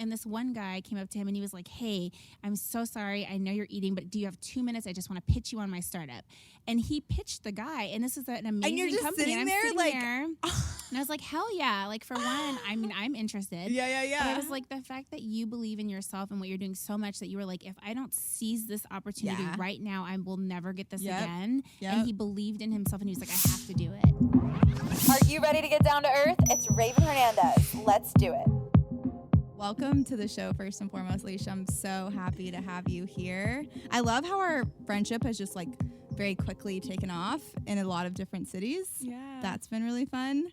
And this one guy came up to him and he was like, hey, I'm so sorry. I know you're eating, but do you have 2 minutes? I just want to pitch you on my startup. And he pitched the guy. And this is an amazing and you're just company. sitting and I'm there sitting like, there, and I was like, hell yeah. Like, for one, I mean, I'm interested. Yeah. But I was like, the fact that you believe in yourself and what you're doing so much that you were like, if I don't seize this opportunity right now, I will never get this again. And he believed in himself and he was like, I have to do it. Are you ready to get down to earth? It's Raven Hernandez. Let's do it. Welcome to the show, first and foremost, Alicia. I'm so happy to have you here. I love how our friendship has just like very quickly taken off in a lot of different cities. Yeah. That's been really fun.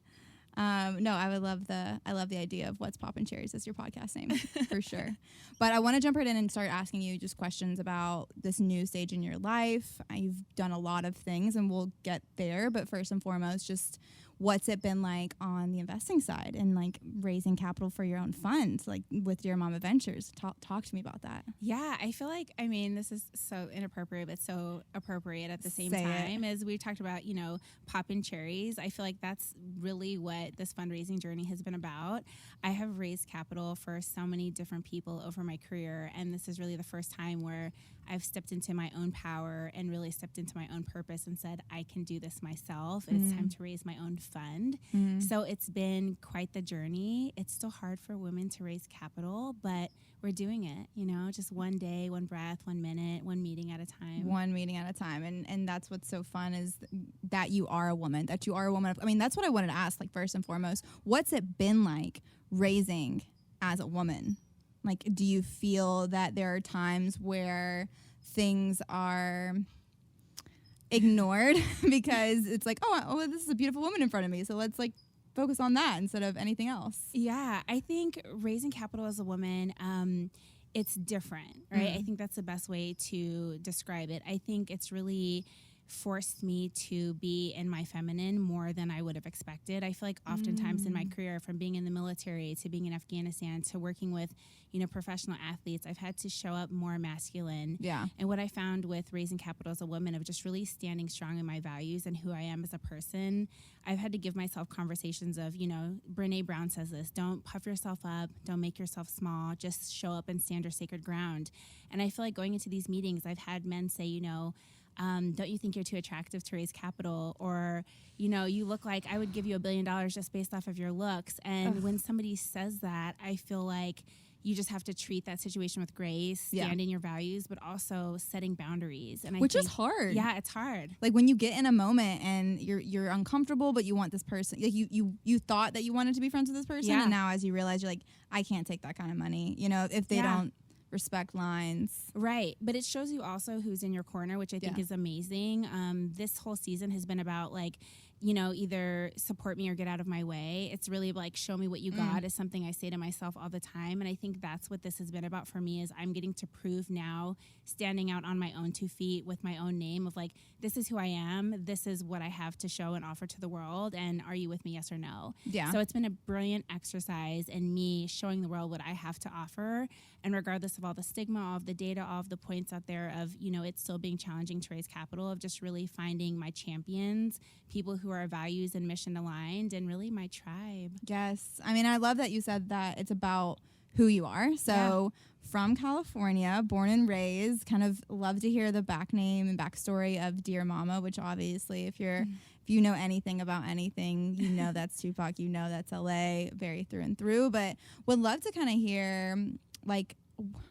No, I love the idea of What's Poppin' Cherries as your podcast name for sure. But I want to jump right in and start asking you just questions about this new stage in your life. You've done a lot of things and we'll get there. But first and foremost, just what's it been like on the investing side and like raising capital for your own funds, like with Dear Mama Ventures? Talk to me about that. Yeah, I feel like, I mean, this is so inappropriate, but so appropriate at the same time. As we talked about, you know, poppin' cherries. I feel like that's really what this fundraising journey has been about. I have raised capital for so many different people over my career, and this is really the first time where I've stepped into my own power and really stepped into my own purpose and said, I can do this myself, and it's time to raise my own fund. So it's been quite the journey. It's still hard for women to raise capital, but we're doing it, you know, just one day, one breath, 1 minute, one meeting at a time. One meeting at a time. And that's what's so fun is that you are a woman, I mean, that's what I wanted to ask, like, first and foremost. What's it been like raising as a woman? Like, do you feel that there are times where things are ignored because it's like, oh, this is a beautiful woman in front of me, so let's like focus on that instead of anything else? Yeah, I think raising capital as a woman, it's different, right? I think that's the best way to describe it. I think it's really forced me to be in my feminine more than I would have expected. I feel like oftentimes in my career, from being in the military to being in Afghanistan to working with, you know, professional athletes, I've had to show up more masculine. Yeah. And what I found with raising capital as a woman of just really standing strong in my values and who I am as a person, I've had to give myself conversations of, you know, Brene Brown says this, don't puff yourself up, don't make yourself small, just show up and stand your sacred ground. And I feel like going into these meetings, I've had men say, you know, don't you think you're too attractive to raise capital? Or, you know, you look like I would give you $1 billion just based off of your looks. And when somebody says that, I feel like you just have to treat that situation with grace, stand in your values, but also setting boundaries. And Which is hard. Yeah, it's hard. Like when you get in a moment and you're uncomfortable, but you want this person, like you thought that you wanted to be friends with this person, and now as you realize, you're like, I can't take that kind of money, you know, if they don't respect lines. Right. But it shows you also who's in your corner, which I think is amazing. This whole season has been about like, you know, either support me or get out of my way. It's really like, show me what you got is something I say to myself all the time. And I think that's what this has been about for me is I'm getting to prove now, standing out on my own 2 feet with my own name of like, this is who I am. This is what I have to show and offer to the world. And are you with me? Yes or no? Yeah. So it's been a brilliant exercise in me showing the world what I have to offer. And regardless of all the stigma, all of the data, all of the points out there of, you know, it's still being challenging to raise capital, of just really finding my champions, people who are values and mission aligned, and really my tribe. Yes. I mean, I love that you said that it's about who you are. So from California, born and raised, kind of love to hear the back name and backstory of Dear Mama, which obviously if you know anything about anything, you know that's Tupac, you know that's LA, very through and through. But would love to kind of hear, like,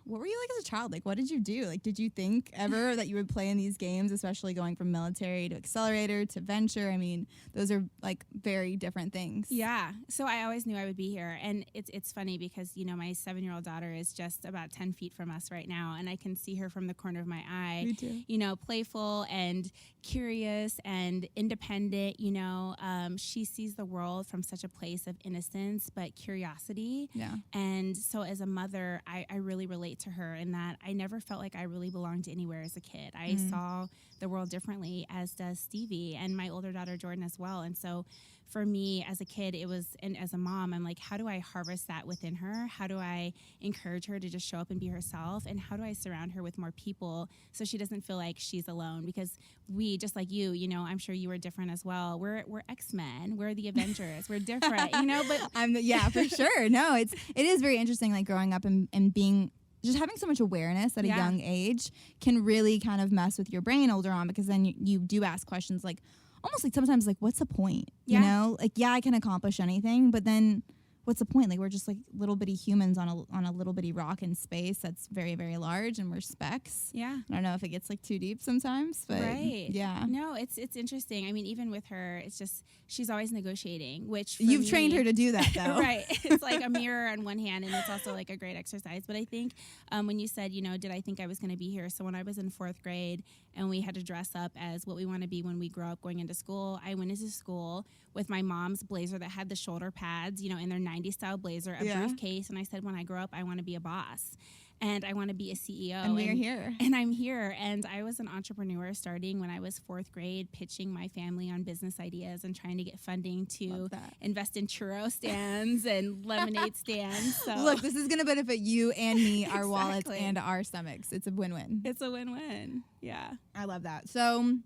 what were you like as a child? Like, what did you do? Like, did you think ever that you would play in these games, especially going from military to Accelerator to Venture? I mean, those are like very different things. Yeah. So I always knew I would be here. And it's funny because, you know, my 7-year-old daughter is just about 10 feet from us right now. And I can see her from the corner of my eye. Me too. You know, playful and curious and independent. You know, she sees the world from such a place of innocence, but curiosity. Yeah. And so as a mother, I really relate to her in that I never felt like I really belonged anywhere as a kid. I saw the world differently, as does Stevie and my older daughter Jordan as well. And so for me as a kid, it was, and as a mom, I'm like, how do I harvest that within her? How do I encourage her to just show up and be herself? And how do I surround her with more people so she doesn't feel like she's alone? Because we, just like you know, I'm sure you were different as well. We're X-Men. We're the Avengers. We're different, you know, but yeah, for sure. No, it is very interesting, like growing up and being, just having so much awareness at a young age can really kind of mess with your brain older on, because then you do ask questions like, almost like sometimes like, what's the point? You know, like, yeah, I can accomplish anything, but then what's the point? Like, we're just like little bitty humans on a little bitty rock in space that's very, very large, and we're specks. Yeah. I don't know if it gets like too deep sometimes, but yeah. No, it's interesting. I mean, even with her, it's just, she's always negotiating, which you've trained her to do that though. Right. It's like a mirror on one hand, and it's also like a great exercise. But I think when you said, you know, did I think I was going to be here? So when I was in 4th grade and we had to dress up as what we want to be when we grow up going into school, I went into school with my mom's blazer that had the shoulder pads, you know, in their 90s style blazer, a briefcase. And I said, when I grow up, I want to be a boss. And I want to be a CEO. And we're here. And I'm here. And I was an entrepreneur starting when I was 4th grade, pitching my family on business ideas and trying to get funding to invest in churro stands and lemonade stands. So look, this is going to benefit you and me, our wallets and our stomachs. It's a win-win. It's a win-win. Yeah. I love that. So,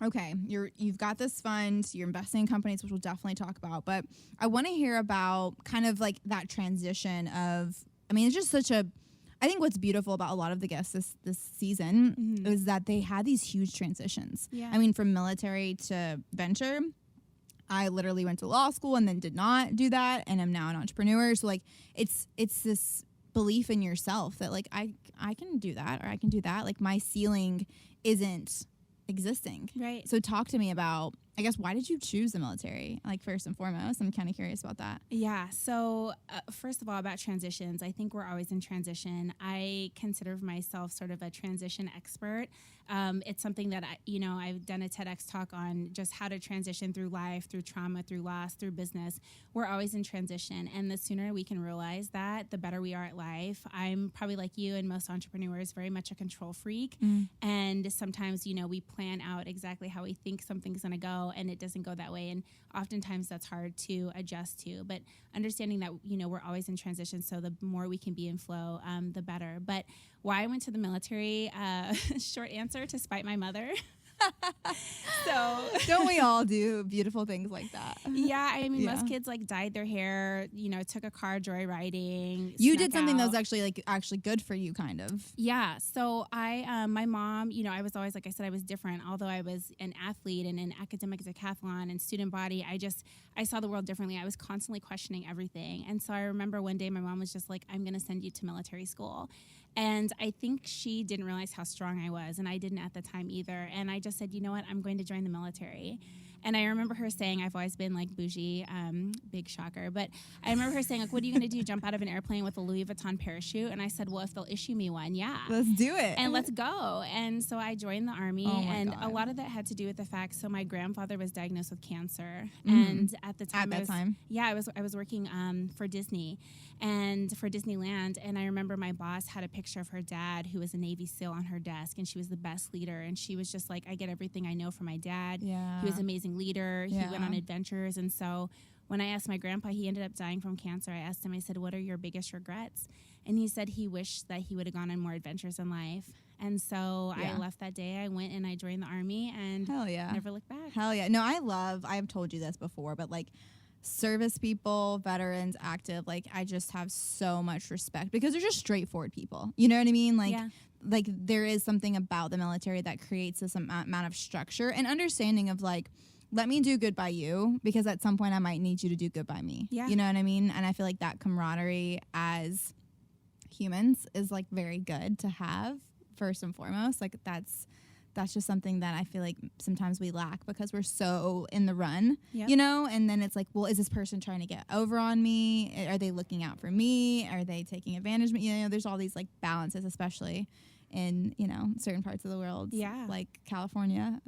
okay, you've got this fund, you're investing in companies, which we'll definitely talk about. But I want to hear about kind of like that transition of, I mean, it's just such a, I think what's beautiful about a lot of the guests this season is that they had these huge transitions. Yeah. I mean, from military to venture, I literally went to law school and then did not do that, and I'm now an entrepreneur. So like, it's this belief in yourself that like I can do that, or I can do that. Like, my ceiling isn't existing. Right. So talk to me about, I guess, why did you choose the military? Like, first and foremost, I'm kind of curious about that. Yeah. So first of all, about transitions, I think we're always in transition. I consider myself sort of a transition expert. It's something that I've done a TEDx talk on just how to transition through life, through trauma, through loss, through business. We're always in transition. And the sooner we can realize that, the better we are at life. I'm probably like you and most entrepreneurs, very much a control freak. And sometimes, we plan out exactly how we think something's going to go, and it doesn't go that way. And oftentimes that's hard to adjust to. But understanding that, we're always in transition, so the more we can be in flow, the better. But why I went to the military, short answer, to spite my mother. So don't we all do beautiful things like that? Yeah, I mean, most kids like dyed their hair, took a car joyriding. You did something that was actually good for you, kind of. Yeah. So my mom, I was always, like I said, I was different. Although I was an athlete and an academic decathlon and student body, I saw the world differently. I was constantly questioning everything. And so I remember one day my mom was just like, I'm going to send you to military school. And I think she didn't realize how strong I was, and I didn't at the time either. And I just said, you know what, I'm going to join the military. And I remember her saying, I've always been like bougie, big shocker, but I remember her saying, like, what are you going to do, jump out of an airplane with a Louis Vuitton parachute? And I said, well, if they'll issue me one, yeah. Let's do it. And let's go. And so I joined the Army, God. A lot of that had to do with the fact, so my grandfather was diagnosed with cancer. And at the time, I was working for Disney and for Disneyland. And I remember my boss had a picture of her dad, who was a Navy SEAL, on her desk, and she was the best leader. And she was just like, I get everything I know from my dad. Yeah. He was an amazing leader. He went on adventures. And so when I asked my grandpa, he ended up dying from cancer. I asked him, I said, what are your biggest regrets? And he said he wished that he would have gone on more adventures in life. And so I left that day. I went and I joined the Army, and never looked back. Hell yeah. No, I've told you this before, but like, service people, veterans, active, like, I just have so much respect because they're just straightforward people. You know what I mean? Like there is something about the military that creates this amount of structure and understanding of like, let me do good by you, because at some point I might need you to do good by me. Yeah. You know what I mean? And I feel like that camaraderie as humans is like very good to have, first and foremost. Like, that's just something that I feel like sometimes we lack because we're so in the run, and then it's like, well, is this person trying to get over on me? Are they looking out for me? Are they taking advantage of me? There's all these like balances, especially in, certain parts of the world, like California,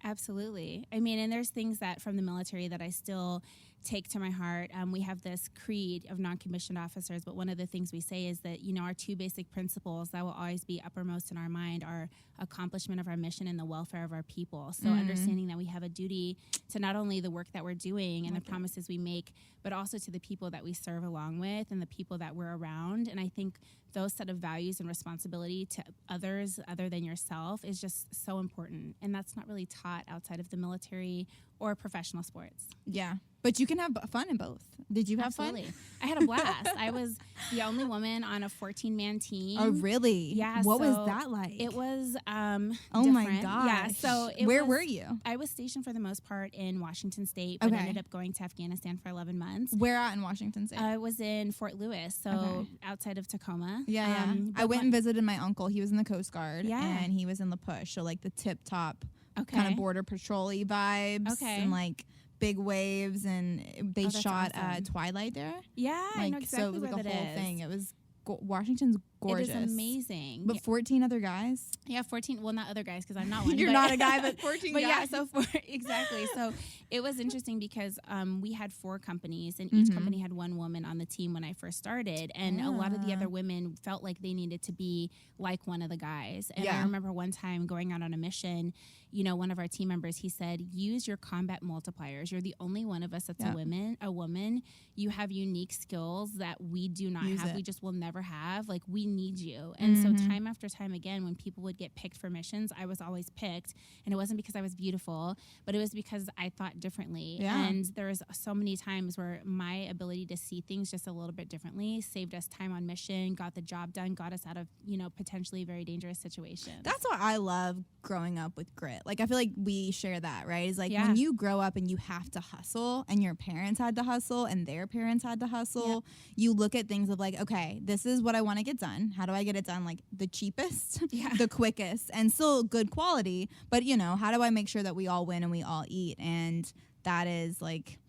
Absolutely. I mean, and there's things that from the military that I still take to my heart. We have this creed of non-commissioned officers, but one of the things we say is that, our two basic principles that will always be uppermost in our mind are accomplishment of our mission and the welfare of our people. So understanding that we have a duty to not only the work that we're doing and the promises we make, but also to the people that we serve along with and the people that we're around. And I think those set of values and responsibility to others other than yourself is just so important. And that's not really taught outside of the military or professional sports. Yeah. But you can have fun in both. Did you have Absolutely. fun? I had a blast. I was the only woman on a 14-man team. Oh, really? Yeah. What was that like? It was oh different. my gosh. Yeah. So where were you? I was stationed for the most part in Washington State, but ended up going to Afghanistan for 11 months. Where at in Washington State? I was in Fort Lewis, so outside of Tacoma. Yeah. I went and visited my uncle. He was in the Coast Guard. Yeah. And he was in La Push, so like the tip-top kind of border patrol-y vibes. Okay. And like big waves, and they shot awesome. Twilight there. Yeah, I know Like, exactly so it was like where a that whole is. thing. It was Washington's gorgeous. It is amazing. But 14 other guys? Yeah, 14. Well, not other guys because I'm not one. You're not a guy, but 14 but guys. yeah, exactly. So it was interesting because we had 4 companies, and each company had one woman on the team when I first started. And a lot of the other women felt like they needed to be like one of the guys. And I remember one time going out on a mission, one of our team members, he said, use your combat multipliers. You're the only one of us that's a woman. You have unique skills that we do not have. We just will never have. Like, we need you. And so time after time again, when people would get picked for missions, I was always picked. And it wasn't because I was beautiful, but it was because I thought differently. Yeah. And there was so many times where my ability to see things just a little bit differently saved us time on mission, got the job done, got us out of, potentially very dangerous situations. That's what I love growing up with grit. Like, I feel like we share that, right? It's like when you grow up and you have to hustle, and your parents had to hustle and their parents had to hustle, you look at things of like, okay, this is what I want to get done. How do I get it done? Like the cheapest, the quickest, and still good quality. But, how do I make sure that we all win and we all eat? And that is like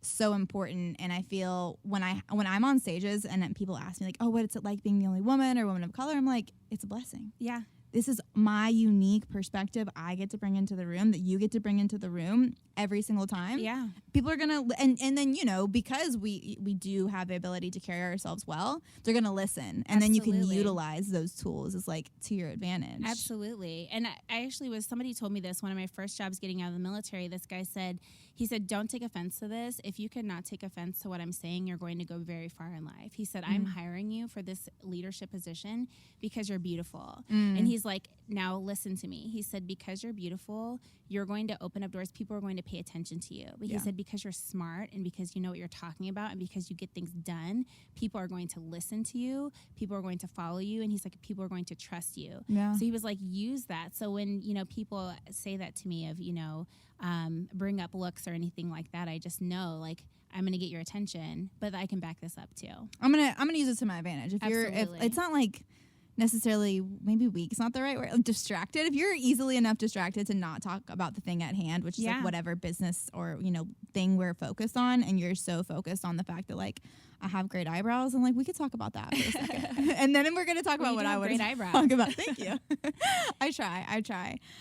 so important. And I feel when I'm on stages and then people ask me like, oh, what's it like being the only woman or woman of color? I'm like, it's a blessing. Yeah. This is my unique perspective I get to bring into the room, that you get to bring into the room every single time. Yeah. People are going to, and then, because we do have the ability to carry ourselves well, they're going to listen. And then you can utilize those tools as like to your advantage. Absolutely. And I actually somebody told me this, one of my first jobs getting out of the military, this guy said, don't take offense to this. If you could not take offense to what I'm saying, you're going to go very far in life. He said, I'm hiring you for this leadership position because you're beautiful. And he's like, now listen to me. He said, because you're beautiful, you're going to open up doors. People are going to pay attention to you. But he said, because you're smart and because you know what you're talking about and because you get things done, people are going to listen to you. People are going to follow you. And he's like, people are going to trust you. Yeah. So he was like, use that. So when, people say that to me of, bring up looks or anything like that, I just know like I'm going to get your attention, but I can back this up too. I'm going to use it to my advantage. If it's not like necessarily maybe weak, it's not the right word, like distracted. If you're easily enough distracted to not talk about the thing at hand, which is like whatever business or, thing we're focused on, and you're so focused on the fact that like I have great eyebrows, and like we could talk about that for a second. And then we're going to talk about what I would talk about. Thank you. I try.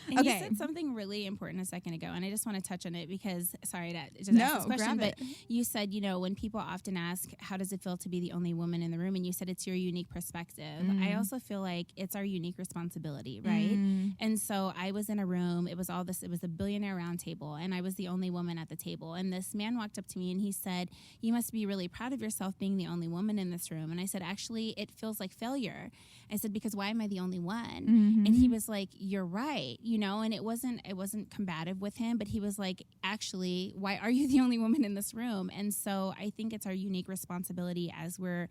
And okay. You said something really important a second ago, and I just want to touch on it because, sorry to just ask this question, but you said, when people often ask, how does it feel to be the only woman in the room? And you said it's your unique perspective. I also feel like it's our unique responsibility, right? And so I was in a room, it was a billionaire round table, and I was the only woman at the table. And this man walked up to me and he said, you must be really proud of yourself being the only woman in this room. And I said, actually, it feels like failure. I said, because why am I the only one? And he was like, you're right, and it wasn't combative with him, but he was like, actually, why are you the only woman in this room? And so I think it's our unique responsibility as we're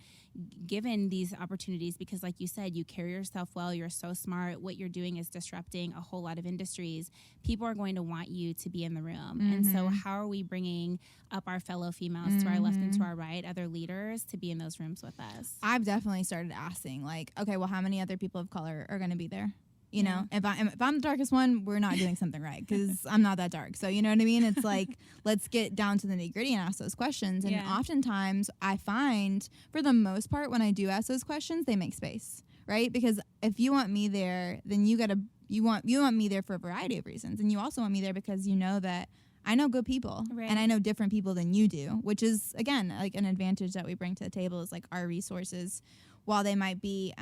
given these opportunities, because like you said, you carry yourself well, you're so smart, what you're doing is disrupting a whole lot of industries. People are going to want you to be in the room. And so how are we bringing up our fellow females to our left and to our right, other leaders, to be in those rooms with us? I've definitely started asking like, okay, well, how many other people of color are going to be there? If I'm the darkest one, we're not doing something right, because I'm not that dark. So you know what I mean? It's like, let's get down to the nitty gritty and ask those questions. And oftentimes I find, for the most part, when I do ask those questions, they make space, right? Because if you want me there, then you want me there for a variety of reasons. And you also want me there because you know that I know good people, Right. and I know different people than you do, which is, again, like an advantage that we bring to the table is like our resources, while they might be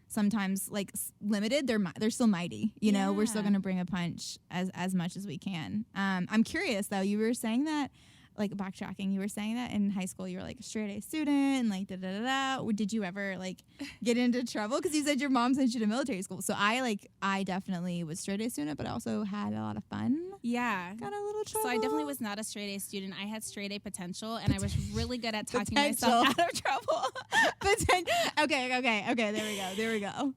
sometimes like limited, they're still mighty. You know, we're still Yeah. going to bring a punch as much as we can. I'm curious though. You were saying that, like backtracking, you were saying that in high school you were like a straight A student and like da da da da. Did you ever like get into trouble? Because you said your mom sent you to military school. So I definitely was straight A student, but I also had a lot of fun. Yeah. Got a little trouble. So I definitely was not a straight A student. I had straight A potential, and I was really good at talking Potential. myself out of trouble. Okay. There we go.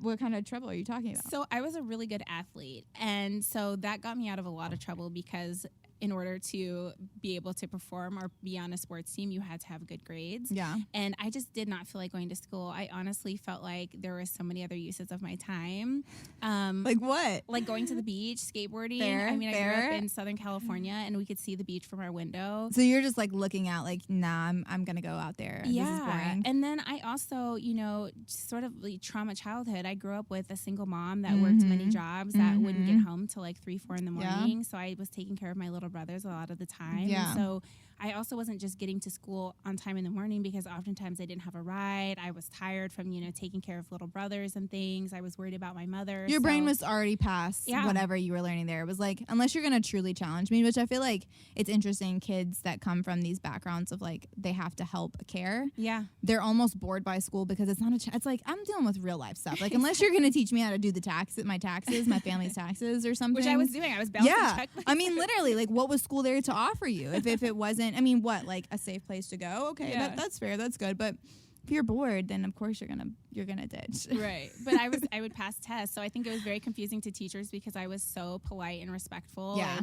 What kind of trouble are you talking about? So I was a really good athlete, and so that got me out of a lot of trouble because in order to be able to perform or be on a sports team, you had to have good grades. Yeah. And I just did not feel like going to school. I honestly felt like there were so many other uses of my time. Like what? Like going to the beach, skateboarding. Fair, I mean, fair. I grew up in Southern California, and we could see the beach from our window. So you're just like looking out like, nah, I'm gonna go out there. This is boring. And then I also, sort of like trauma childhood. I grew up with a single mom that worked many jobs that wouldn't get home till like 3-4 in the morning. So I was taking care of my little brothers a lot of the time. Yeah. And so I also wasn't just getting to school on time in the morning because oftentimes I didn't have a ride. I was tired from, taking care of little brothers and things. I was worried about my mother. Your brain was already past whatever you were learning there. It was like, unless you're going to truly challenge me, which I feel like it's interesting, kids that come from these backgrounds of like, they have to help care. Yeah. They're almost bored by school because it's not it's like, I'm dealing with real life stuff. Like, unless you're going to teach me how to do my family's taxes or something. Which I was doing. I was balancing checklists. I mean, literally, like, what was school there to offer you? If it wasn't, I mean, what, like a safe place to go? Okay, that's fair. That's good. But if you're bored, then of course you're gonna ditch. Right. But I would pass tests. So I think it was very confusing to teachers because I was so polite and respectful. Yeah.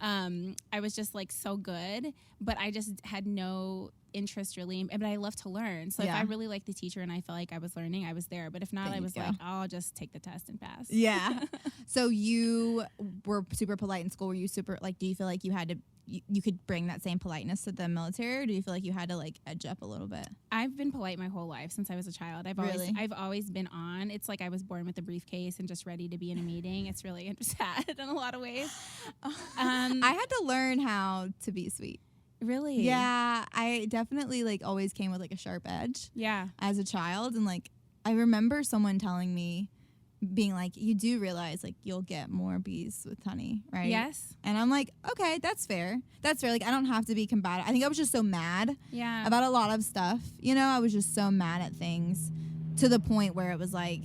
And I was just like so good, but I just had no interest really. But I love to learn. So if I really liked the teacher and I felt like I was learning, I was there. But if not, I was like, I'll just take the test and pass. Yeah. So you were super polite in school. Were you super, like, do you feel like you had to, you could bring that same politeness to the military, or do you feel like you had to like edge up a little bit? I've been polite my whole life since I was a child. I've always been on. It's like I was born with a briefcase and just ready to be in a meeting. It's really sad in a lot of ways. I had to learn how to be sweet. Really? Yeah, I definitely like always came with like a sharp edge. Yeah. As a child, and like I remember someone telling me, being like, you do realize like you'll get more bees with honey, right? Yes. And I'm like, okay, that's fair. That's fair. Like, I don't have to be combative. I think I was just so mad about a lot of stuff. I was just so mad at things to the point where it was like,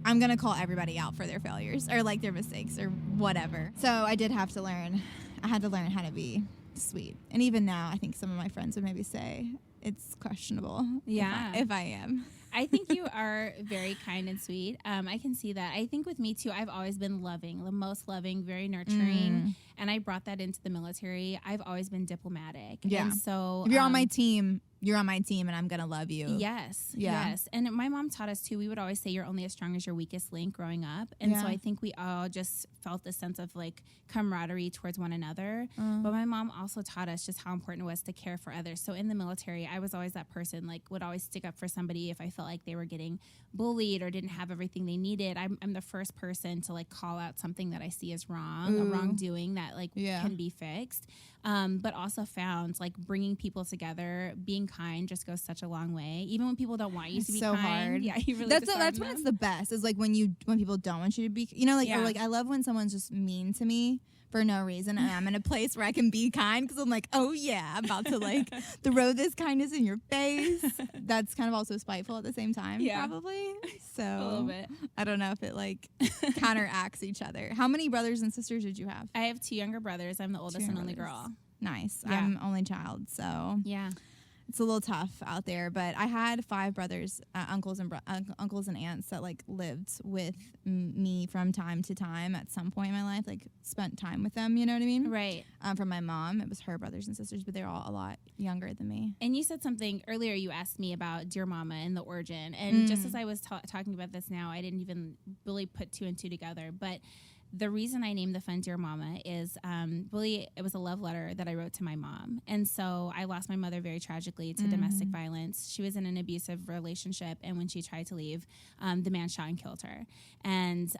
I'm going to call everybody out for their failures or like their mistakes or whatever. So I did have to learn. I had to learn how to be sweet. And even now, I think some of my friends would maybe say it's questionable if I am. I think you are very kind and sweet. I can see that. I think with me too, I've always been loving, the most loving, very nurturing. And I brought that into the military. I've always been diplomatic. Yeah. And so if you're on my team, you're on my team and I'm going to love you. Yes. Yeah. Yes. And my mom taught us too, we would always say you're only as strong as your weakest link growing up. And so I think we all just felt this sense of like camaraderie towards one another. But my mom also taught us just how important it was to care for others. So in the military, I was always that person, like would always stick up for somebody if I felt like they were getting bullied or didn't have everything they needed. I'm the first person to like call out something that I see as wrong, a wrongdoing that like can be fixed. But also found like bringing people together, being kind just goes such a long way. Even when people don't want you to be so kind. hard. Yeah, you really that's when it's the best. Is like when people don't want you to be, or like I love when someone's just mean to me for no reason and I'm in a place where I can be kind because I'm like, oh yeah, I'm about to like throw this kindness in your face. That's kind of also spiteful at the same time, probably. So a little bit. I don't know if it like counteracts each other. How many brothers and sisters did you have? I have 2 younger brothers. I'm the oldest and only girl. Nice. Yeah. I'm only child, so yeah. It's a little tough out there, but I had 5 brothers, uncles and aunts that like lived with me from time to time at some point in my life, like spent time with them, you know what I mean? Right. From my mom, it was her brothers and sisters, but they're all a lot younger than me. And you said something earlier, you asked me about Dear Mama and the origin. And just as I was talking about this now, I didn't even really put 2 and 2 together. But the reason I named the fund Dear Mama is really it was a love letter that I wrote to my mom. And so I lost my mother very tragically to domestic violence. She was in an abusive relationship, and when she tried to leave, the man shot and killed her. And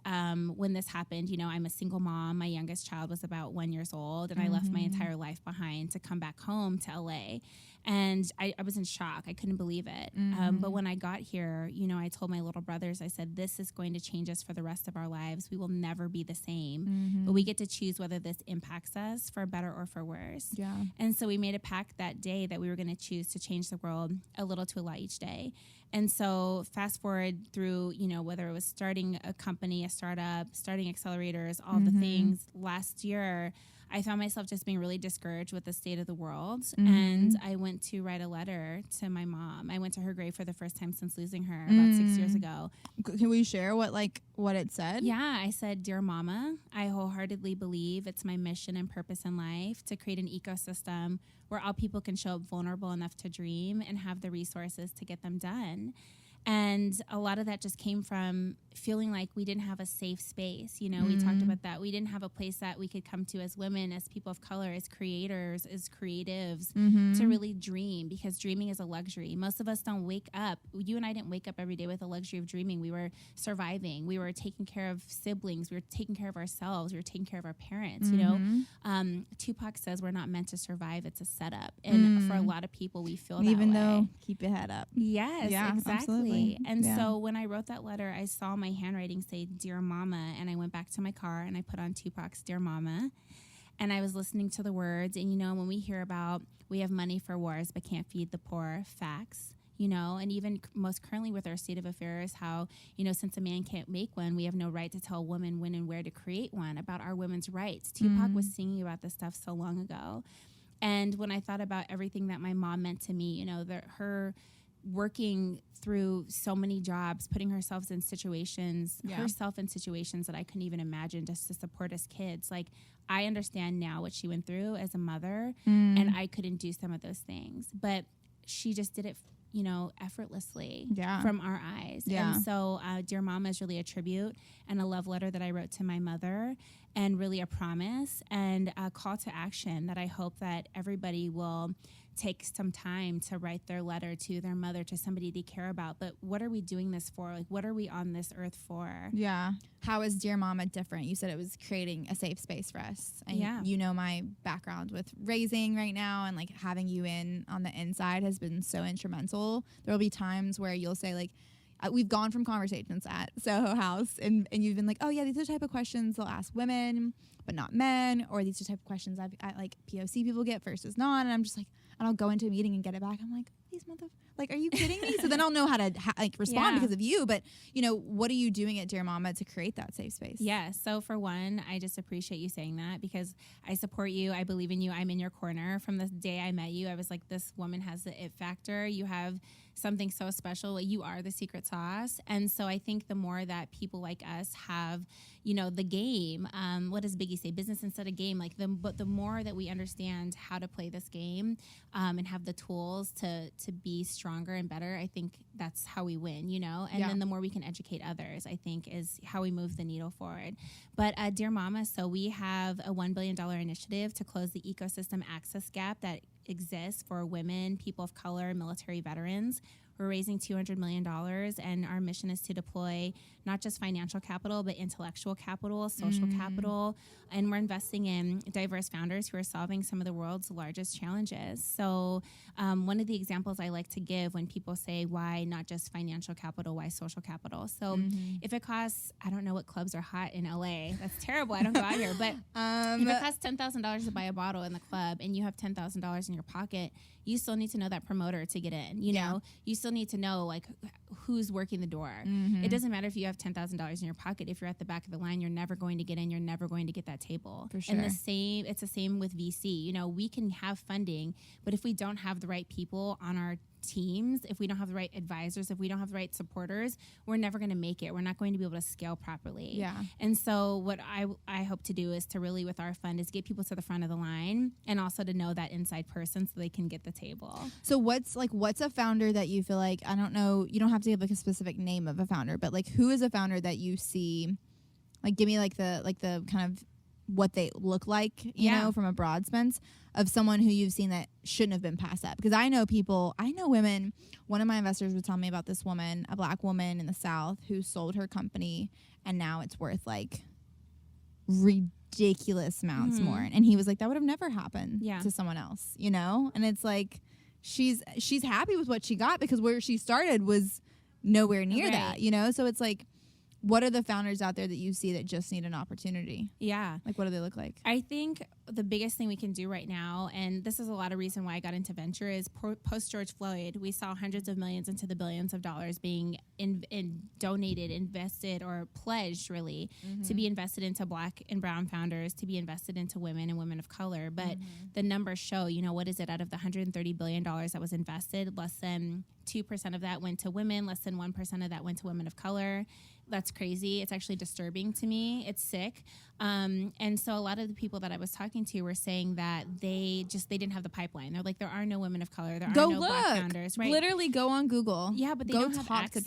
when this happened, you know, I'm a single mom. My youngest child was about 1 year old, and I left my entire life behind to come back home to LA. And I was in shock. I couldn't believe it. But when I got here, you know, I told my little brothers, I said, this is going to change us for the rest of our lives. We will never be the same. But we get to choose whether this impacts us for better or for worse. Yeah. And so we made a pact that day that we were going to choose to change the world a little to a lot each day. And so fast forward through, you know, whether it was starting a company, a startup, starting accelerators, all the things last year, I found myself just being really discouraged with the state of the world. And I went to write a letter to my mom. I went to her grave for the first time since losing her about 6 years ago. Can we share what it said? Yeah, I said, Dear Mama, I wholeheartedly believe it's my mission and purpose in life to create an ecosystem where all people can show up vulnerable enough to dream and have the resources to get them done. And a lot of that just came from feeling like we didn't have a safe space. You know, we talked about that. We didn't have a place that we could come to as women, as people of color, as creators, as creatives to really dream, because dreaming is a luxury. Most of us don't wake up. You and I didn't wake up every day with the luxury of dreaming. We were surviving. We were taking care of siblings. We were taking care of ourselves. We were taking care of our parents, you know. Tupac says we're not meant to survive. It's a setup. And for a lot of people, we feel that Even way. though, keep your head up. Yes, Yeah, exactly. absolutely. And so when I wrote that letter, I saw my handwriting say Dear Mama, and I went back to my car and I put on Tupac's Dear Mama, and I was listening to the words. And you know, when we hear about we have money for wars but can't feed the poor, facts, you know, and even most currently with our state of affairs, how, you know, since a man can't make one, we have no right to tell a woman when and where to create one, about our women's rights. Tupac was singing about this stuff so long ago. And when I thought about everything that my mom meant to me, you know, her working through so many jobs, putting herself in situations that I couldn't even imagine just to support us kids. Like, I understand now what she went through as a mother, and I couldn't do some of those things. But she just did it, you know, effortlessly from our eyes. Yeah. And so Dear Mama is really a tribute and a love letter that I wrote to my mother, and really a promise and a call to action that I hope that everybody will take some time to write their letter to their mother, to somebody they care about. But what are we doing this for? Like, what are we on this earth for? Yeah. How is Dear Mama different? You said it was creating a safe space for us. And you know my background with raising right now, and like having you in on the inside has been so instrumental. There'll be times where you'll say like, we've gone from conversations at Soho House and you've been like, oh yeah, these are the type of questions they'll ask women, but not men, or these are the type of questions I like POC people get versus not. And I'm just like, and I'll go into a meeting and get it back. I'm like, these like, are you kidding me? So then I'll know how to respond because of you. But, you know, what are you doing at Dear Mama to create that safe space? Yeah. So for one, I just appreciate you saying that, because I support you. I believe in you. I'm in your corner. From the day I met you, I was like, this woman has the it factor. You have something so special. You are the secret sauce. And so I think the more that people like us have, you know, the game, what does Biggie say? Business instead of game. Like, but the more that we understand how to play this game and have the tools to be stronger and better, I think that's how we win, you know? And then the more we can educate others, I think, is how we move the needle forward. But Dear Mama, so we have a $1 billion initiative to close the ecosystem access gap that exists for women, people of color, military veterans. We're raising $200 million, and our mission is to deploy not just financial capital, but intellectual capital, social capital, and we're investing in diverse founders who are solving some of the world's largest challenges. So one of the examples I like to give when people say, why not just financial capital, why social capital? So if it costs, I don't know what clubs are hot in LA. That's terrible. I don't go out here. But if it costs $10,000 to buy a bottle in the club and you have $10,000 in your pocket, you still need to know that promoter to get in. You know, you still need to know like who's working the door. It doesn't matter if you have $10,000 in your pocket. If you're at the back of the line, you're never going to get in. You're never going to get that table. For sure. And it's the same with VC. You know, we can have funding, but if we don't have the right people on our teams, if we don't have the right advisors, if we don't have the right supporters, we're never going to make it. We're not going to be able to scale properly. Yeah. And so what I hope to do is to really, with our fund, is get people to the front of the line, and also to know that inside person so they can get the table. So what's a founder that you feel like, I don't know, you don't have to give like a specific name of a founder, but like who is a founder that you see Like, give me like the kind of what they look like, you know, from a broad sense of someone who you've seen that shouldn't have been passed up. Because I know women. One of my investors would tell me about this woman, a Black woman in the South, who sold her company, and now it's worth like ridiculous amounts more. And he was like, that would have never happened to someone else, you know? And it's like, she's happy with what she got because where she started was nowhere near that, you know? So it's like, what are the founders out there that you see that just need an opportunity? Yeah. Like, what do they look like? I think the biggest thing we can do right now, and this is a lot of reason why I got into venture, is post George Floyd, we saw hundreds of millions into the billions of dollars being donated, invested, or pledged, really, to be invested into Black and brown founders, to be invested into women and women of color. But the numbers show, you know, what is it? Out of the $130 billion that was invested, less than 2% of that went to women, less than 1% of that went to women of color. That's crazy. It's actually disturbing to me. It's sick. And so a lot of the people that I was talking to were saying that they didn't have the pipeline. They're like, there are no women of color. There are no Black founders. Right? Literally go on Google. Yeah, but they don't have access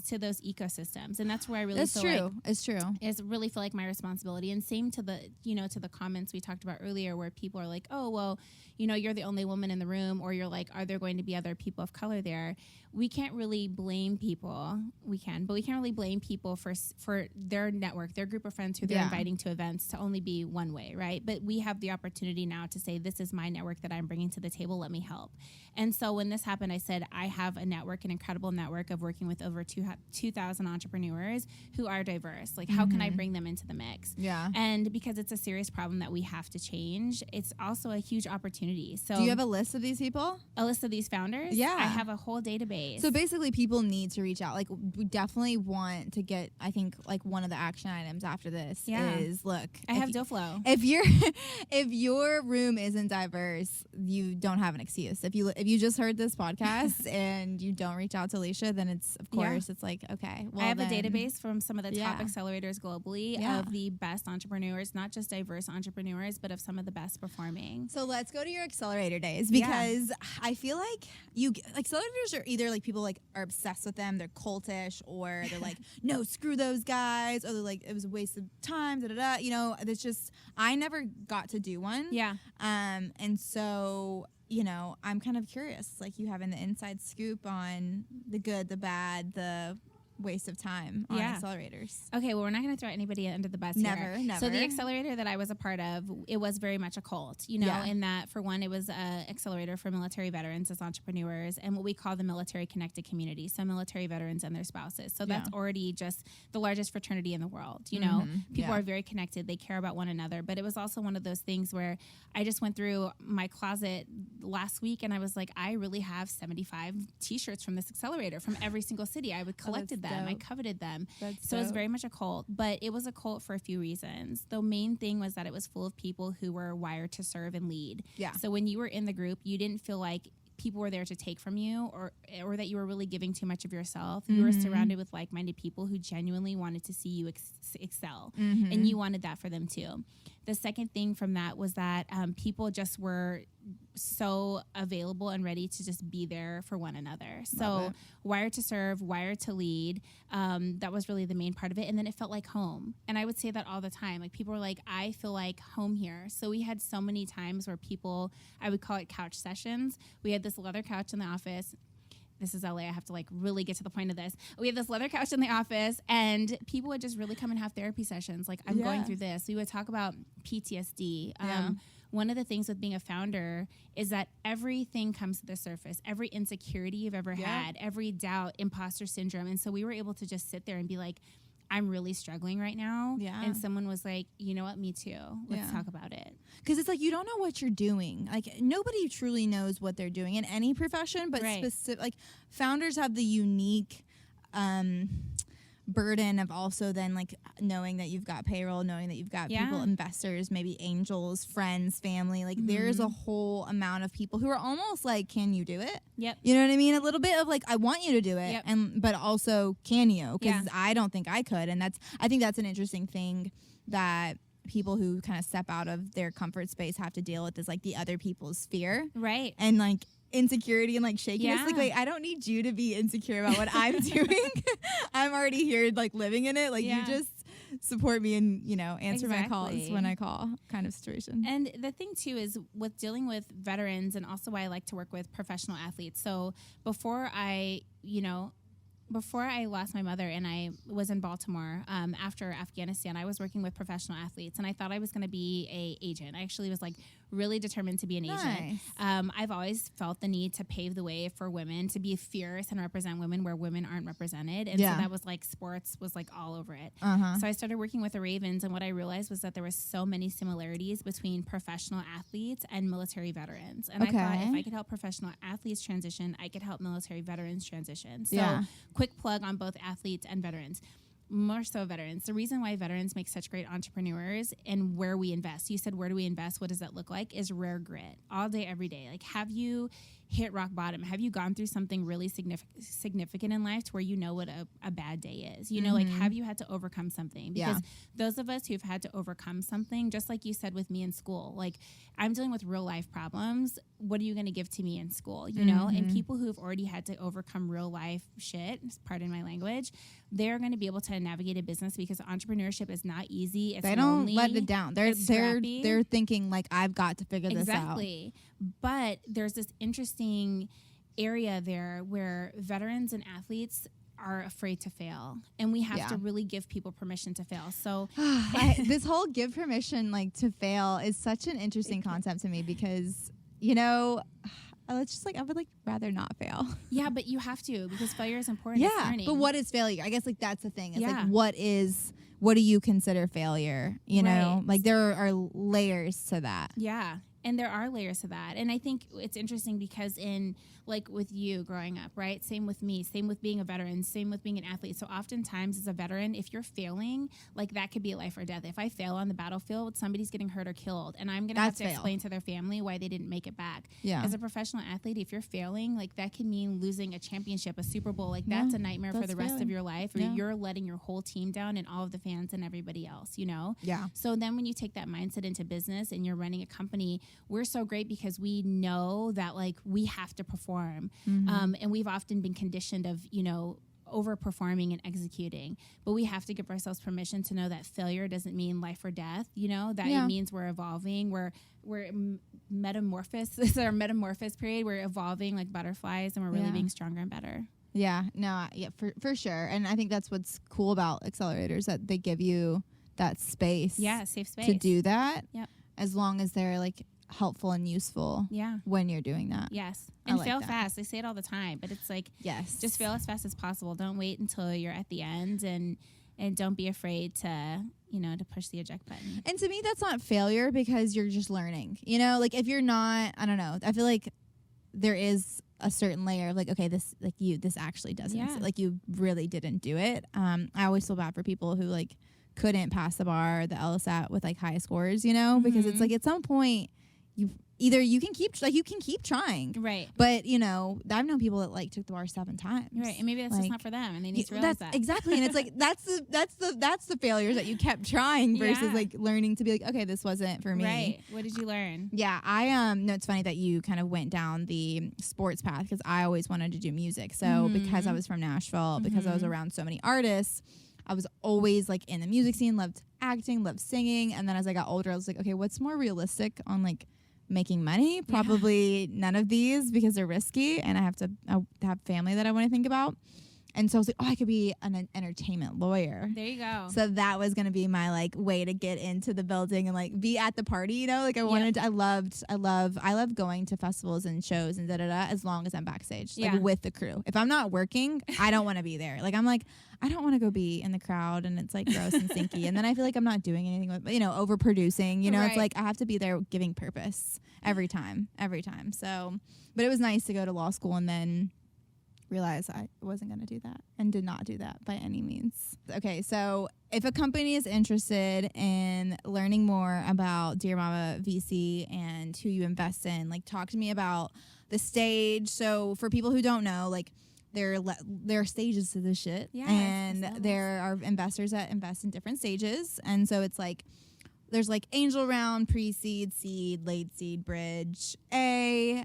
to those ecosystems. And that's where I really feel like it's true. It's really feel like my responsibility. And same to the, you know, to the comments we talked about earlier where people are like, oh, well, you know, you're the only woman in the room, or you're like, are there going to be other people of color there? We can't really blame people. We can, but we can't really blame people for their network, their group of friends who they're inviting to events to only be one way, right? But we have the opportunity now to say, this is my network that I'm bringing to the table. Let me help. And so when this happened, I said, I have a network, an incredible network of working with over 2,000 entrepreneurs who are diverse. Like, how can I bring them into the mix? Yeah. And because it's a serious problem that we have to change, it's also a huge opportunity. So do you have a list of these people? A list of these founders? Yeah. I have a whole database. So basically people need to reach out. Like, we definitely want to get, I think, like one of the action items after this is, look. I have deal flow. If your room isn't diverse, you don't have an excuse. If you just heard this podcast and you don't reach out to Alicia, then it's, of course, it's like, okay. Well, I have a database from some of the top accelerators globally of the best entrepreneurs, not just diverse entrepreneurs, but of some of the best performing. So let's go to your Accelerator Days, because I feel like accelerators are either like people like are obsessed with them, they're cultish, or they're like, no, screw those guys, or they're like, it was a waste of time, you know. It's just, I never got to do one. And so, you know, I'm kind of curious, like, you having the inside scoop on the good, the bad, the waste of time on accelerators. Okay, well, we're not going to throw anybody under the bus Never. So the accelerator that I was a part of, it was very much a cult, you know, in that, for one, it was an accelerator for military veterans as entrepreneurs and what we call the military connected community, so military veterans and their spouses. So that's already just the largest fraternity in the world, you know. People are very connected. They care about one another. But it was also one of those things where I just went through my closet last week and I was like, I really have 75 T-shirts from this accelerator from every single city. I would collected them. I coveted them. So it was very much a cult, but it was a cult for a few reasons. The main thing was that it was full of people who were wired to serve and lead. So when you were in the group, you didn't feel like people were there to take from you or that you were really giving too much of yourself. You were surrounded with like-minded people who genuinely wanted to see you excel, and you wanted that for them too. The second thing from that was that people just were so available and ready to just be there for one another. So wired to serve, wired to lead. That was really the main part of it. And then it felt like home. And I would say that all the time. Like, people were like, I feel like home here. So we had so many times where people, I would call it couch sessions. We had this leather couch in the office. This is LA. I have to like really get to the point of this. We had this leather couch in the office and people would just really come and have therapy sessions. Like, I'm going through this. We would talk about PTSD. One of the things with being a founder is that everything comes to the surface. Every insecurity you've ever had, every doubt, imposter syndrome. And so we were able to just sit there and be like, I'm really struggling right now. And someone was like, you know what, me too. Let's talk about it. Because it's like, you don't know what you're doing. Like, nobody truly knows what they're doing in any profession, but specific, like, founders have the unique burden of also then like knowing that you've got payroll, knowing that you've got people, investors, maybe angels, friends, family. Like, there's a whole amount of people who are almost like, can you do it? You know what I mean? A little bit of like, I want you to do it, but also, can you? Because I don't think I could. And I think that's an interesting thing that people who kind of step out of their comfort space have to deal with, is like the other people's fear. And like insecurity and like shakiness. Like, wait, I don't need you to be insecure about what I'm doing. I'm already here like living in it. Like, you just support me and, answer my calls Exactly. when I call kind of situation. And the thing too is with dealing with veterans, and also why I like to work with professional athletes. So before I lost my mother and I was in Baltimore after Afghanistan, I was working with professional athletes, and I thought I was going to be a agent. I actually was like really determined to be an agent. I've always felt the need to pave the way for women to be fierce and represent women where women aren't represented. And so that was like sports was like all over it. So I started working with the Ravens, and what I realized was that there was so many similarities between professional athletes and military veterans. And I thought if I could help professional athletes transition, I could help military veterans transition. So quick plug on both athletes and veterans. More so veterans. The reason why veterans make such great entrepreneurs and where we invest, you said, where do we invest? What does that look like? Is rare grit all day, every day. Like, have you hit rock bottom? Have you gone through something really significant in life to where you know what a bad day is? You know, like, have you had to overcome something? Because those of us who've had to overcome something, just like you said with me in school, like, I'm dealing with real life problems. What are you going to give to me in school? You know, and people who've already had to overcome real life shit, pardon my language, they're going to be able to navigate a business, because entrepreneurship is not easy. It's they don't lonely, let it down. They're thinking like, I've got to figure this out. Exactly. But there's this interesting area there where veterans and athletes are afraid to fail, and we have to really give people permission to fail. So this whole give permission like to fail is such an interesting concept to me, because let's just like, I would like rather not fail. Yeah, but you have to, because failure is important. It's learning. But what is failure? I guess like that's the thing. It's like, what do you consider failure? You know, like there are layers to that. Yeah. And there are layers to that. And I think it's interesting because in, like, with you growing up, right? Same with me, same with being a veteran, same with being an athlete. So oftentimes as a veteran, if you're failing, like, that could be life or death. If I fail on the battlefield, somebody's getting hurt or killed, and I'm going to have to explain to their family why they didn't make it back. Yeah. As a professional athlete, if you're failing, like, that can mean losing a championship, a Super Bowl. Like, that's a nightmare for the rest of your life, or you're letting your whole team down and all of the fans and everybody else, you know? Yeah. So then when you take that mindset into business and you're running a company, we're so great because we know that, like, we have to perform. And we've often been conditioned of, you know, overperforming and executing, but we have to give ourselves permission to know that failure doesn't mean life or death, you know, that it means we're evolving, we're metamorphosis. This is our metamorphosis period. We're evolving like butterflies, and we're really being stronger and better. Yeah, no, for sure. And I think that's what's cool about accelerators, that they give you that space. Yeah, safe space to do that. Yep. As long as they're like helpful and useful when you're doing that. Yes. And fail fast. They say it all the time, but it's like, just fail as fast as possible. Don't wait until you're at the end, and don't be afraid to, you know, to push the eject button. And to me, that's not failure, because you're just learning, you know, like if you're not, I don't know, I feel like there is a certain layer of like, okay, this actually doesn't, like you really didn't do it. I always feel bad for people who like couldn't pass the bar, the LSAT with like high scores, you know, because it's like at some point, you can keep trying, right? But you know, I've known people that like took the bar 7 times, right? And maybe that's just not for them, and they need to realize that exactly. And it's like that's the failures that you kept trying versus like learning to be like, okay, this wasn't for me. Right? What did you learn? Yeah, I no, it's funny that you kind of went down the sports path, because I always wanted to do music. So because I was from Nashville, because I was around so many artists, I was always like in the music scene, loved acting, loved singing. And then as I got older, I was like, okay, what's more realistic on like making money? Probably none of these, because they're risky, and I have family that I want to think about. And so I was like, oh, I could be an entertainment lawyer. There you go. So that was going to be my like way to get into the building and like be at the party, you know, like I wanted to, I love going to festivals and shows and as long as I'm backstage, like with the crew. If I'm not working, I don't want to be there. Like, I'm like, I don't want to go be in the crowd and it's like gross and stinky. And then I feel like I'm not doing anything with, you know, overproducing, you know, it's like I have to be there giving purpose every time. So, but it was nice to go to law school and then realize I wasn't going to do that, and did not do that by any means. Okay, so if a company is interested in learning more about Dear Mama VC and who you invest in, like talk to me about the stage. So for people who don't know, like there are stages to this shit, and there are investors that invest in different stages, and so it's like there's like angel round, pre-seed, seed, late seed, bridge, A,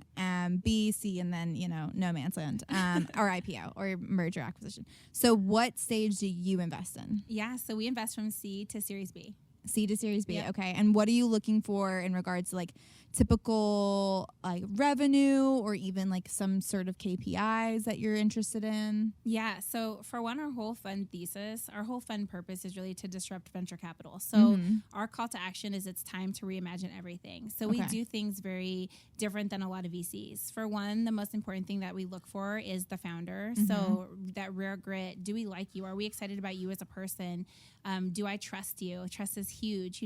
B, C, and then, no man's land, or IPO or merger acquisition. So what stage do you invest in? Yeah, so we invest from C to Series B. C to Series B. Yep. Okay. And what are you looking for in regards to like typical like revenue or even like some sort of KPIs that you're interested in? Yeah. So for one, our whole fund thesis, our whole fund purpose is really to disrupt venture capital. So our call to action is it's time to reimagine everything. So we do things very different than a lot of VCs. For one, the most important thing that we look for is the founder. So that rare grit. Do we like you? Are we excited about you as a person? Do I trust you? Trust is huge.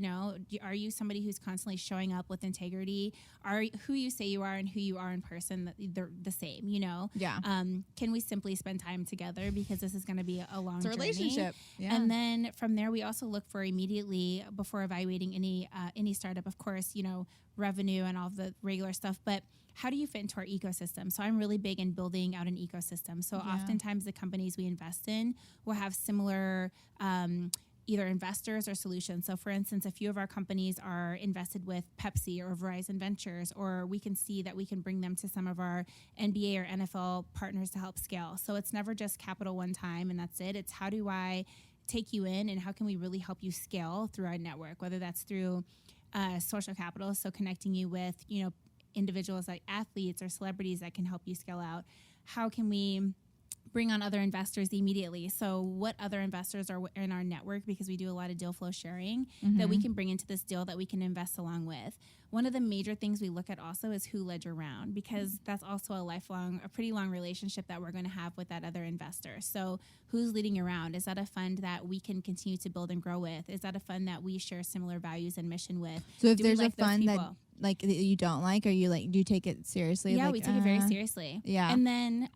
Are you somebody who's constantly showing up with integrity? Are who you say you are and who you are in person they're the same? Yeah. Can we simply spend time together because this is going to be a long It's a journey? relationship. Yeah. And then from there, we also look for immediately before evaluating any startup, of course, revenue and all of the regular stuff, but how do you fit into our ecosystem? So I'm really big in building out an ecosystem. So oftentimes the companies we invest in will have similar either investors or solutions. So for instance, a few of our companies are invested with Pepsi or Verizon Ventures, or we can see that we can bring them to some of our NBA or NFL partners to help scale. So it's never just capital one time and that's it. It's how do I take you in and how can we really help you scale through our network, whether that's through social capital, so connecting you with, individuals like athletes or celebrities that can help you scale out. How can we bring on other investors immediately? So what other investors are in our network, because we do a lot of deal flow sharing, that we can bring into this deal that we can invest along with. One of the major things we look at also is who led your round, because that's also a pretty long relationship that we're going to have with that other investor. So who's leading your round? Is that a fund that we can continue to build and grow with? Is that a fund that we share similar values and mission with? So if there's a fund that that you don't like, or do you take it seriously? Yeah, we take it very seriously. Yeah. And then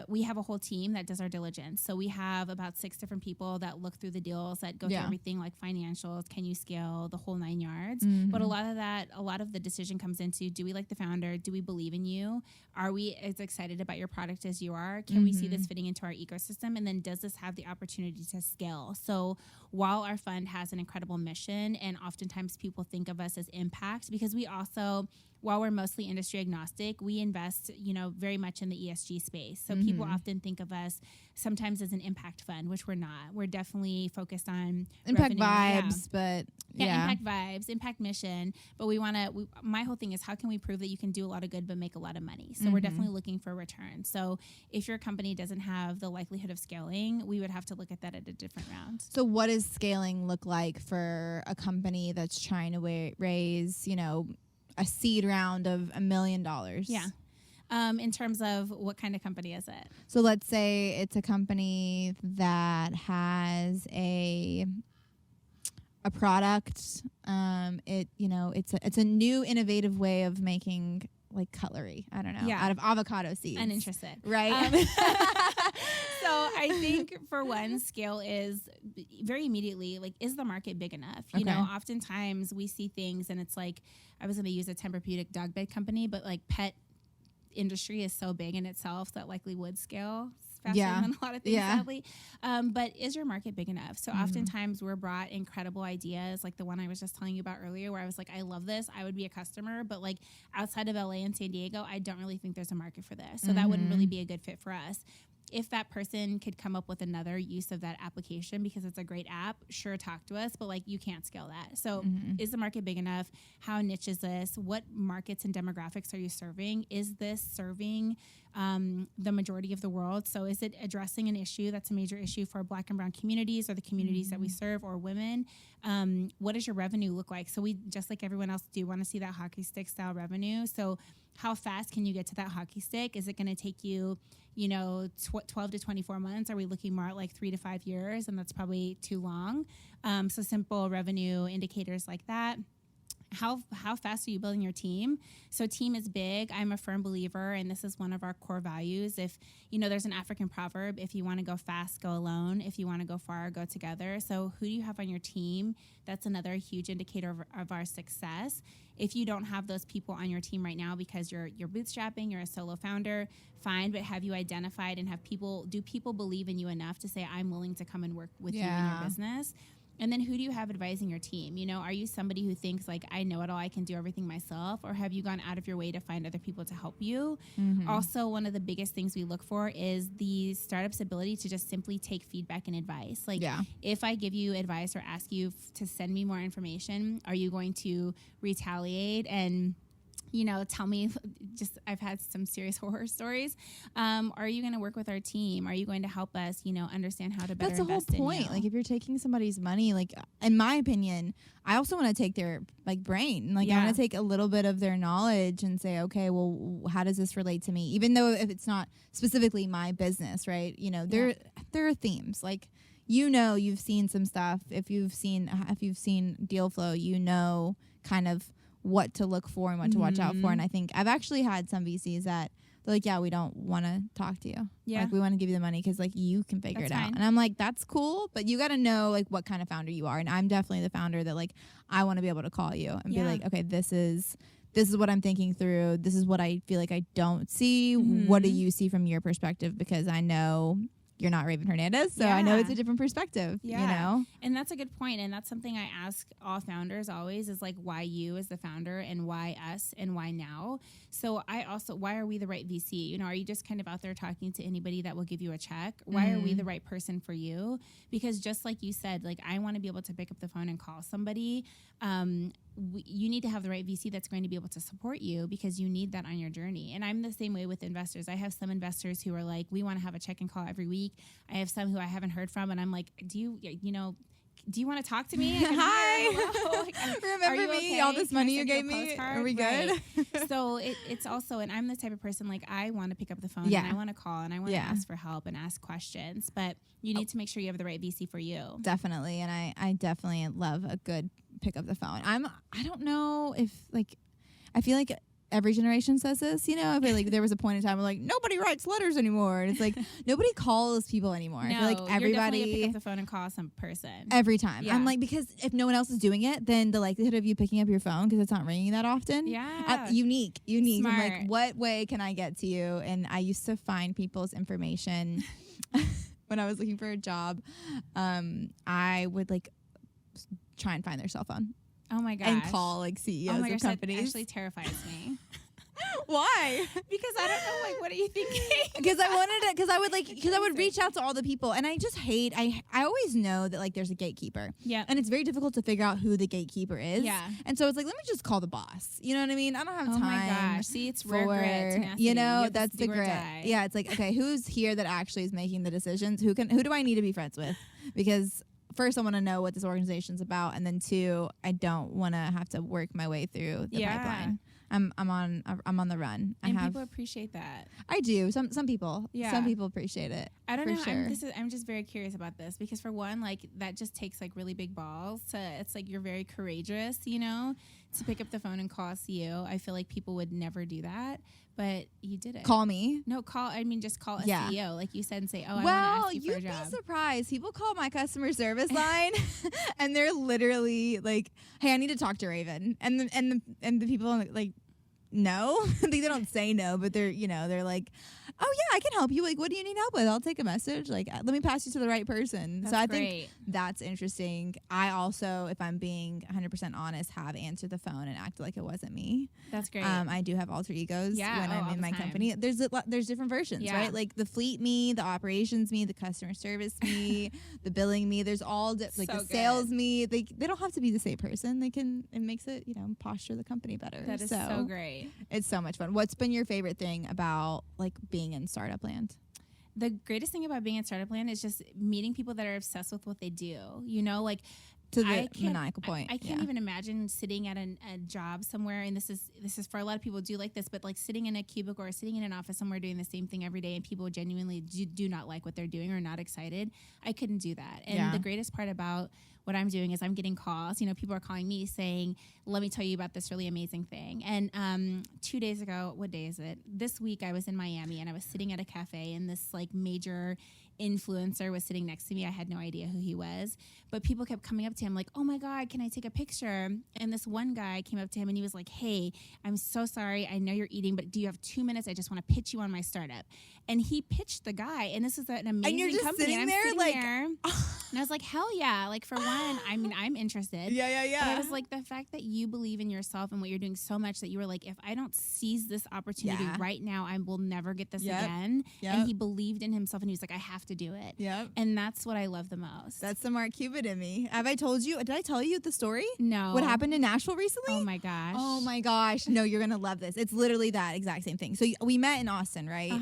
we have a whole team that does our diligence. So we have about 6 different people that look through the deals, that go through everything like financials, can you scale, the whole 9 yards. But a lot of the decision comes into, do we like the founder? Do we believe in you? Are we as excited about your product as you are? Can we see this fitting into our ecosystem? And then does this have the opportunity to scale? So while our fund has an incredible mission, and oftentimes people think of us as impact, because we also, while we're mostly industry agnostic, we invest, very much in the ESG space. So people often think of us sometimes as an impact fund, which we're not. We're definitely focused on impact revenue. vibes, but impact vibes, impact mission. But my whole thing is, how can we prove that you can do a lot of good but make a lot of money? So we're definitely looking for return. So if your company doesn't have the likelihood of scaling, we would have to look at that at a different round. So what does scaling look like for a company that's trying to raise, a seed round of $1 million? Yeah. In terms of what kind of company is it? So let's say it's a company that has a product. It's a new innovative way of making like cutlery. I don't know, out of avocado seeds. Uninterested, right? So I think for one, scale is very immediately like, is the market big enough? You know, oftentimes we see things and it's like, I was going to use a Tempur-Pedic dog bed company, but like pet industry is so big in itself that likely would scale faster than a lot of things, sadly. But is your market big enough? So oftentimes we're brought incredible ideas, like the one I was just telling you about earlier, where I was like, I love this, I would be a customer, but like outside of LA and San Diego, I don't really think there's a market for this. So that wouldn't really be a good fit for us. If that person could come up with another use of that application because it's a great app, sure, talk to us, but like you can't scale that. So is the market big enough? How niche is this? What markets and demographics are you serving? Is this serving the majority of the world? So is it addressing an issue that's a major issue for Black and brown communities or the communities that we serve, or women? What does your revenue look like? So we, just like everyone else, do want to see that hockey stick style revenue. So how fast can you get to that hockey stick? Is it going to take you, 12 to 24 months? Are we looking more at like 3 to 5 years? And that's probably too long. So simple revenue indicators like that. How fast are you building your team? So team is big. I'm a firm believer, and this is one of our core values. If, there's an African proverb, if you want to go fast, go alone. If you want to go far, go together. So who do you have on your team? That's another huge indicator of our success. If you don't have those people on your team right now because you're bootstrapping, you're a solo founder, fine, but have you identified and do people believe in you enough to say, I'm willing to come and work with you in your business? And then who do you have advising your team? You know, are you somebody who thinks like, I know it all, I can do everything myself? Or have you gone out of your way to find other people to help you? Also, one of the biggest things we look for is the startup's ability to just simply take feedback and advice. Like if I give you advice or ask you to send me more information, are you going to retaliate and you know, tell me, just I've had some serious horror stories. Are you going to work with our team? Are you going to help us, you know, understand how to better invest in you? That's the whole point. Like if you're taking somebody's money, like in my opinion, I also want to take their like brain. Like I want to take a little bit of their knowledge and say, okay, well, how does this relate to me? Even though if it's not specifically my business, right? You know, there are themes. Like, you know, you've seen some stuff. If you've seen deal flow, you know, kind of what to look for and what to watch out for. And I think I've actually had some VCs that they're like, yeah, we don't want to talk to you. Yeah. Like we want to give you the money because like you can figure it out. And I'm like, that's cool, but you got to know like what kind of founder you are. And I'm definitely the founder that like, I want to be able to call you and be like, okay, this is what I'm thinking through. This is what I feel like I don't see. What do you see from your perspective? Because I know you're not Raven Hernandez, so I know it's a different perspective, you know? And that's a good point, and that's something I ask all founders always is like, why you as the founder and why us and why now? So I also, why are we the right VC? You know, are you just kind of out there talking to anybody that will give you a check? Why are we the right person for you? Because just like you said, like I want to be able to pick up the phone and call somebody. You need to have the right VC that's going to be able to support you because you need that on your journey. And I'm the same way with investors. I have some investors who are like, we want to have a check-in call every week. I have some who I haven't heard from, and I'm like, do you want to talk to me? Hi. Like, remember me? Okay? All this money you gave me? Are we good? Right. So it's also, and I'm the type of person like I want to pick up the phone and I want to call and I want to ask for help and ask questions, but you need to make sure you have the right VC for you. Definitely. And I definitely love a good pick up the phone. I don't know if like, I feel like every generation says this, you know, I feel like there was a point in time where like nobody writes letters anymore. And it's like nobody calls people anymore. No, I feel like everybody you're pick up the phone and call some person every time. I'm like, because if no one else is doing it, then the likelihood of you picking up your phone because it's not ringing that often. Unique. Smart. I'm like, what way can I get to you? And I used to find people's information when I was looking for a job. I would like try and find their cell phone. Oh my gosh. And call like CEOs of companies. That actually terrifies me. Why? Because I don't know, like, what are you thinking? Because I would reach out to all the people, and I just hate, I always know that like there's a gatekeeper. Yeah. And it's very difficult to figure out who the gatekeeper is. Yeah. And so it's like, let me just call the boss. You know what I mean? I don't have time. Oh my gosh. See, it's rare grit, tenacity. You know, that's the grit. Yeah. It's like, okay, who's here that actually is making the decisions? Who do I need to be friends with? Because first, I want to know what this organization's about, and then two, I don't want to have to work my way through the pipeline. I'm on the run. And people appreciate that. I do. Some people. Yeah. Some people appreciate it. I don't know. Sure. I'm just very curious about this because for one, like that just takes like really big balls. It's like you're very courageous, you know, to pick up the phone and call a CEO. I feel like people would never do that. But you did it. Call me? No, just call a CEO, like you said, and say, oh, I want to ask you for a job. Well, you'd be surprised. People call my customer service line, and they're literally like, hey, I need to talk to Raven. And the people like, no. They don't say no, but they're like, oh yeah, I can help you. Like, what do you need help with? I'll take a message. Like, let me pass you to the right person. That's I great. think that's interesting. I also, if I'm being 100% honest, have answered the phone and acted like it wasn't me. That's great. I do have alter egos when I'm in my company. There's different versions, right? Like the fleet me, the operations me, the customer service me, the billing me. There's all the sales me. They don't have to be the same person. It makes it, you know, posture the company better. That is so great. It's so much fun. What's been your favorite thing about like being in startup land? The greatest thing about being in startup land is just meeting people that are obsessed with what they do. You know, like to the maniacal point. I can't even imagine sitting at a job somewhere, and this is for a lot of people do like this, but like sitting in a cubicle or sitting in an office somewhere doing the same thing every day, and people genuinely do not like what they're doing or not excited. I couldn't do that. And the greatest part about what I'm doing is I'm getting calls. You know, people are calling me saying, let me tell you about this really amazing thing. And 2 days ago, what day is it? This week I was in Miami and I was sitting at a cafe and this like major influencer was sitting next to me. I had no idea who he was, but people kept coming up to him like, oh my God, can I take a picture? And this one guy came up to him and he was like, hey, I'm so sorry. I know you're eating, but do you have 2 minutes? I just want to pitch you on my startup. And he pitched the guy. And this is an amazing and you're just company. Sitting and there I'm sitting like, there. And I was like, hell yeah. Like, for one, I mean, I'm interested. Yeah. But I was like, the fact that you believe in yourself and what you're doing so much that you were like, if I don't seize this opportunity right now, I will never get this again. And he believed in himself and he was like, I have to do it. Yep. And that's what I love the most. That's the Mark Cuban in me. Have I told you? Did I tell you the story? No. What happened in Nashville recently? Oh my gosh. Oh my gosh. No, you're going to love this. It's literally that exact same thing. So we met in Austin, right?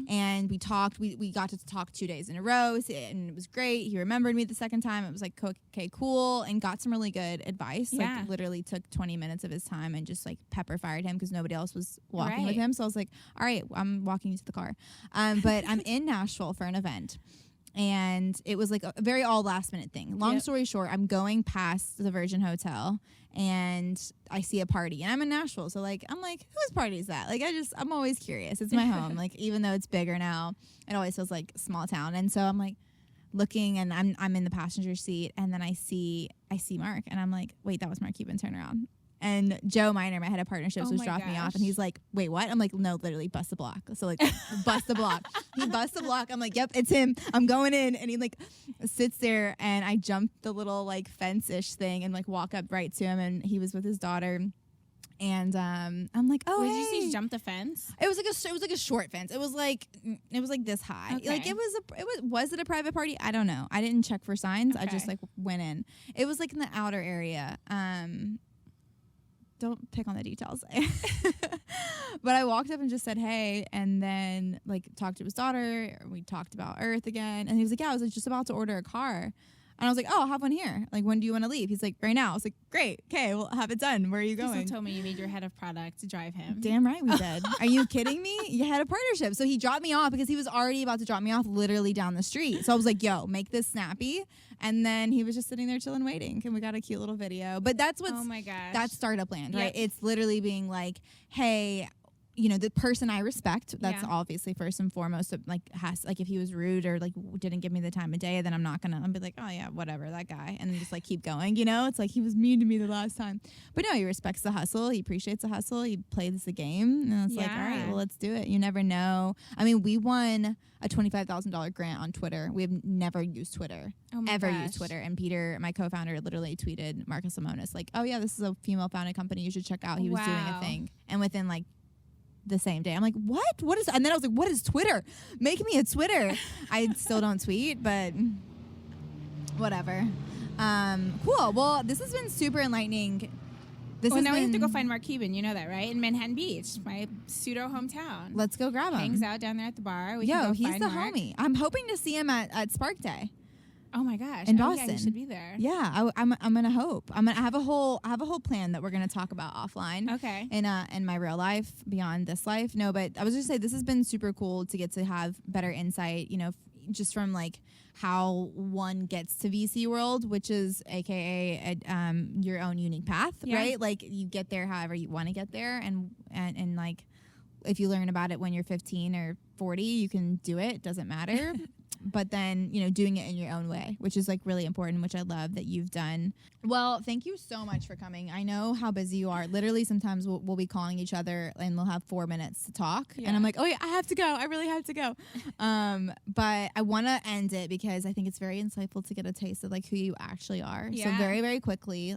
And we talked. We got to talk 2 days in a row and it was great. He remembered me the second time. It was like, okay, cool. And got some really good advice. Yeah. Like literally took 20 minutes of his time and just like pepper fired him because nobody else was walking with him. So I was like, all right, I'm walking you to the car. But I'm in Nashville for an event. And it was like a very all last minute thing. Long story short, I'm going past the Virgin Hotel and I see a party and I'm in Nashville. So like, I'm like, whose party is that? Like, I'm always curious. It's my home. Like, even though it's bigger now, it always feels like a small town. And so I'm like looking and I'm in the passenger seat and then I see Mark and I'm like, wait, that was Mark Cuban, turn around. And Joe Miner, my head of partnerships, was dropping me off. And he's like, wait, what? I'm like, no, literally bust the block. So like, bust the block. He busts the block. I'm like, yep, it's him. I'm going in. And he like sits there and I jump the little like fence-ish thing and like walk up right to him. And he was with his daughter. And I'm like, oh, Wait, hey. did you see jump the fence? It was like a short fence. It was like this high. Okay. Like was it a private party? I don't know. I didn't check for signs. Okay. I just like went in. It was like in the outer area. Don't pick on the details. But I walked up and just said, hey, and then like talked to his daughter. We talked about Earth again. And he was like, yeah, I was just about to order a car. And I was like, oh, I'll have one here. Like, when do you want to leave? He's like, right now. I was like, great. Okay, we'll have it done. Where are you He going? also told me you made your head of product to drive him. Damn right we did. Are you kidding me? You had a partnership. So he dropped me off because he was already about to drop me off literally down the street. So I was like, yo, make this snappy. And then he was just sitting there chilling, waiting. And we got a cute little video. But that's what's, oh my gosh, that's startup land, right? Yep. It's literally being like, hey, you know, the person I respect, that's obviously first and foremost, like if he was rude or like didn't give me the time of day, then I'll be like, oh yeah, whatever, that guy. And just like keep going, you know? It's like he was mean to me the last time. But no, he respects the hustle. He appreciates the hustle. He plays the game. And it's like, all right, well, let's do it. You never know. I mean, we won a $25,000 grant on Twitter. We have never used Twitter. Used Twitter. And Peter, my co-founder, literally tweeted Marcus Lemonis like, oh yeah, this is a female founded company. You should check out. He was doing a thing. And within like the same day, I'm like, what is, and then I was like, what is Twitter? Make me a Twitter. I still don't tweet, but whatever. Cool. Well, this has been super enlightening. Now we have to go find Mark Cuban. You know that, right? In Manhattan Beach, my pseudo hometown. Let's go grab him. Hangs out down there at the bar. He's the homie. I'm hoping to see him at Spark Day. Oh my gosh! In Boston, yeah, you should be there. Yeah, I'm gonna hope. I have a whole plan that we're gonna talk about offline. Okay. In my real life, beyond this life. No, but I was just say this has been super cool to get to have better insight. You know, just from like how one gets to VC world, which is AKA your own unique path, right? Like you get there however you want to get there, and like if you learn about it when you're 15 or 40, you can do it. It doesn't matter. But then, you know, doing it in your own way, which is like really important, which I love that you've done. Well, thank you so much for coming. I know how busy you are. Literally, sometimes we'll be calling each other and we'll have 4 minutes to talk. Yeah. And I'm like, oh, yeah, I have to go. I really have to go. But I want to end it because I think it's very insightful to get a taste of like who you actually are. Yeah. So very, very quickly,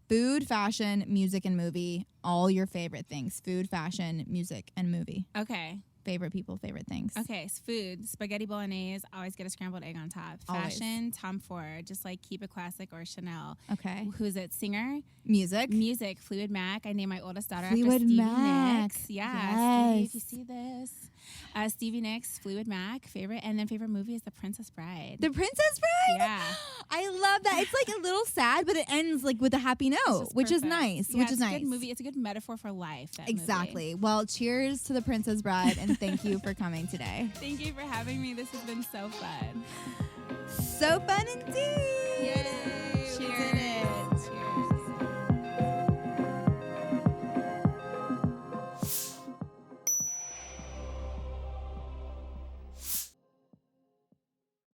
food, fashion, music, and movie, all your favorite things. Food, fashion, music, and movie. Okay. Favorite people, favorite things. Okay, so food, spaghetti bolognese, always get a scrambled egg on top. Fashion, Tom Ford, just like keep it classic, or Chanel. Okay. Who's it? Singer? Music, Fleetwood Mac. I named my oldest daughter Fleetwood after Stevie Mac. Nicks. Yeah, yes. Stevie, if you see this. Stevie Nicks, Fleetwood Mac, favorite. And then favorite movie is The Princess Bride. The Princess Bride? Yeah. I love that. It's like a little sad, but it ends like with a happy note, which is nice. Yeah, it's a good movie. It's a good metaphor for life. Exactly. Movie. Well, cheers to The Princess Bride, and thank you for coming today. Thank you for having me. This has been so fun. So fun indeed. Yay. Cheers.